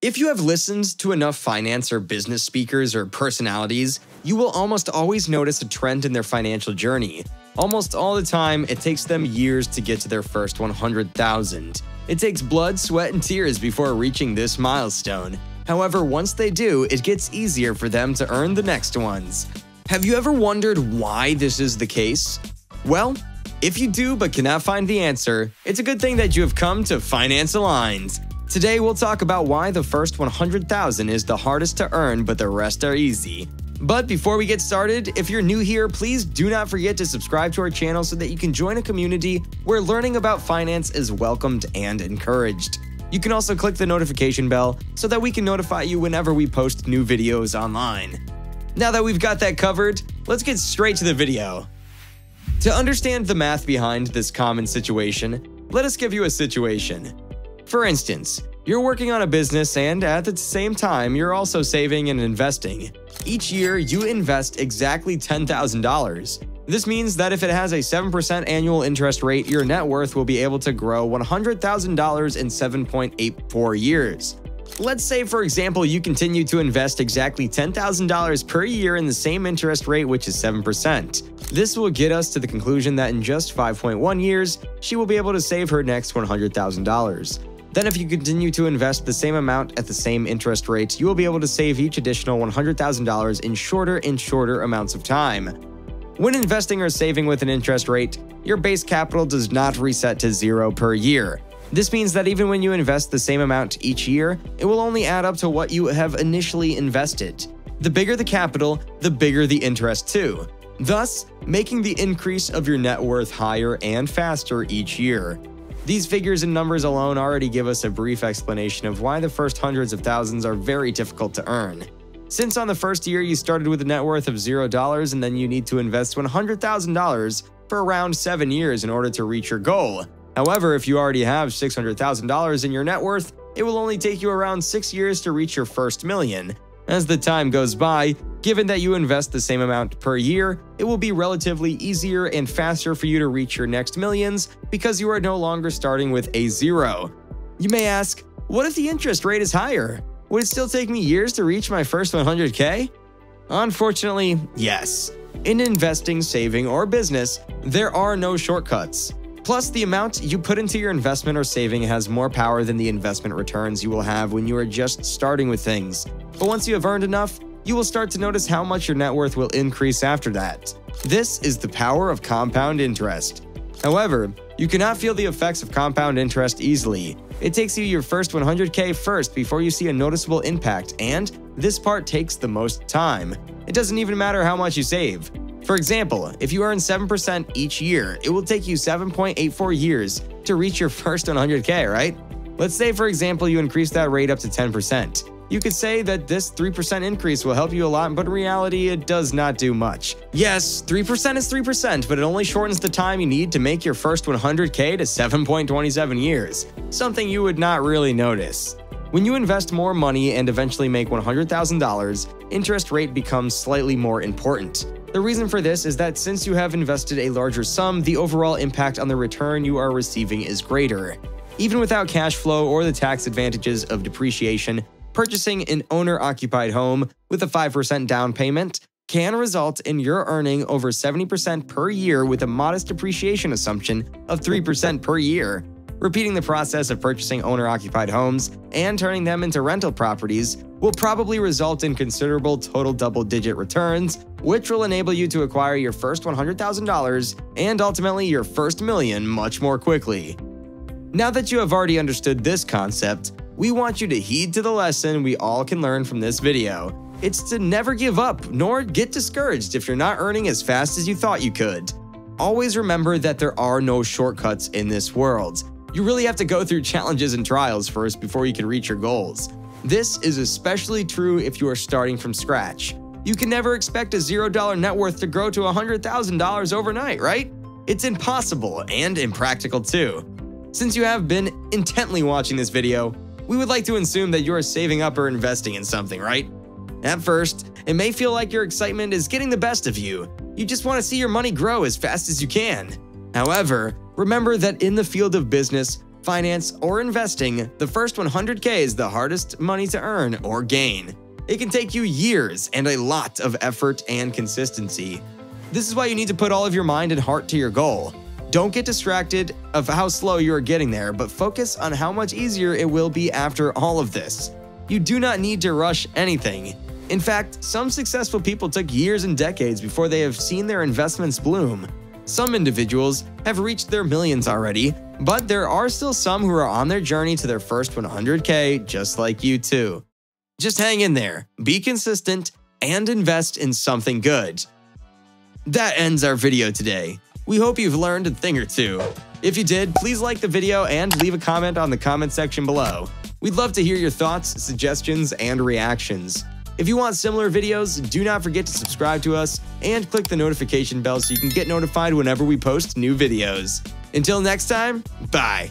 If you have listened to enough finance or business speakers or personalities, you will almost always notice a trend in their financial journey. Almost all the time, it takes them years to get to their first 100,000. It takes blood, sweat, and tears before reaching this milestone. However, once they do, it gets easier for them to earn the next ones. Have you ever wondered why this is the case? Well, if you do but cannot find the answer, it's a good thing that you have come to Finance Aligned. Today, we'll talk about why the first 100,000 is the hardest to earn, but the rest are easy. But before we get started, if you're new here, please do not forget to subscribe to our channel so that you can join a community where learning about finance is welcomed and encouraged. You can also click the notification bell so that we can notify you whenever we post new videos online. Now that we've got that covered, let's get straight to the video. To understand the math behind this common situation, let us give you a situation. For instance, you're working on a business and at the same time, you're also saving and investing. Each year, you invest exactly $10,000. This means that if it has a 7% annual interest rate, your net worth will be able to grow $100,000 in 7.84 years. Let's say, for example, you continue to invest exactly $10,000 per year in the same interest rate, which is 7%. This will get us to the conclusion that in just 5.1 years, she will be able to save her next $100,000. Then if you continue to invest the same amount at the same interest rate, you will be able to save each additional $100,000 in shorter and shorter amounts of time. When investing or saving with an interest rate, your base capital does not reset to zero per year. This means that even when you invest the same amount each year, it will only add up to what you have initially invested. The bigger the capital, the bigger the interest too, thus making the increase of your net worth higher and faster each year. These figures and numbers alone already give us a brief explanation of why the first hundreds of thousands are very difficult to earn. Since on the first year you started with a net worth of $0 and then you need to invest $100,000 for around 7 years in order to reach your goal. However, if you already have $600,000 in your net worth, it will only take you around 6 years to reach your first million. As the time goes by, given that you invest the same amount per year, it will be relatively easier and faster for you to reach your next millions because you are no longer starting with a zero. You may ask, what if the interest rate is higher? Would it still take me years to reach my first 100K? Unfortunately, yes. In investing, saving, or business, there are no shortcuts. Plus, the amount you put into your investment or saving has more power than the investment returns you will have when you are just starting with things. But once you have earned enough, you will start to notice how much your net worth will increase after that. This is the power of compound interest. However, you cannot feel the effects of compound interest easily. It takes you your first 100K first before you see a noticeable impact, and this part takes the most time. It doesn't even matter how much you save. For example, if you earn 7% each year, it will take you 7.84 years to reach your first 100K, right? Let's say, for example, you increase that rate up to 10%. You could say that this 3% increase will help you a lot, but in reality, it does not do much. Yes, 3% is 3%, but it only shortens the time you need to make your first 100K to 7.27 years, something you would not really notice. When you invest more money and eventually make $100,000, interest rate becomes slightly more important. The reason for this is that since you have invested a larger sum, the overall impact on the return you are receiving is greater. Even without cash flow or the tax advantages of depreciation, purchasing an owner-occupied home with a 5% down payment can result in your earning over 70% per year with a modest depreciation assumption of 3% per year. Repeating the process of purchasing owner-occupied homes and turning them into rental properties will probably result in considerable total double-digit returns, which will enable you to acquire your first $100,000 and ultimately your first million much more quickly. Now that you have already understood this concept, we want you to heed to the lesson we all can learn from this video. It's to never give up, nor get discouraged if you're not earning as fast as you thought you could. Always remember that there are no shortcuts in this world. You really have to go through challenges and trials first before you can reach your goals. This is especially true if you are starting from scratch. You can never expect a $0 net worth to grow to $100,000 overnight, right? It's impossible and impractical too. Since you have been intently watching this video, we would like to assume that you are saving up or investing in something, right? At first, it may feel like your excitement is getting the best of you. You just want to see your money grow as fast as you can. However, remember that in the field of business, finance, or investing, the first 100K is the hardest money to earn or gain. It can take you years and a lot of effort and consistency. This is why you need to put all of your mind and heart to your goal. Don't get distracted of how slow you are getting there, but focus on how much easier it will be after all of this. You do not need to rush anything. In fact, some successful people took years and decades before they have seen their investments bloom. Some individuals have reached their millions already, but there are still some who are on their journey to their first 100K just like you too. Just hang in there, be consistent, and invest in something good. That ends our video today. We hope you've learned a thing or two. If you did, please like the video and leave a comment on the comment section below. We'd love to hear your thoughts, suggestions, and reactions. If you want similar videos, do not forget to subscribe to us and click the notification bell so you can get notified whenever we post new videos. Until next time, bye!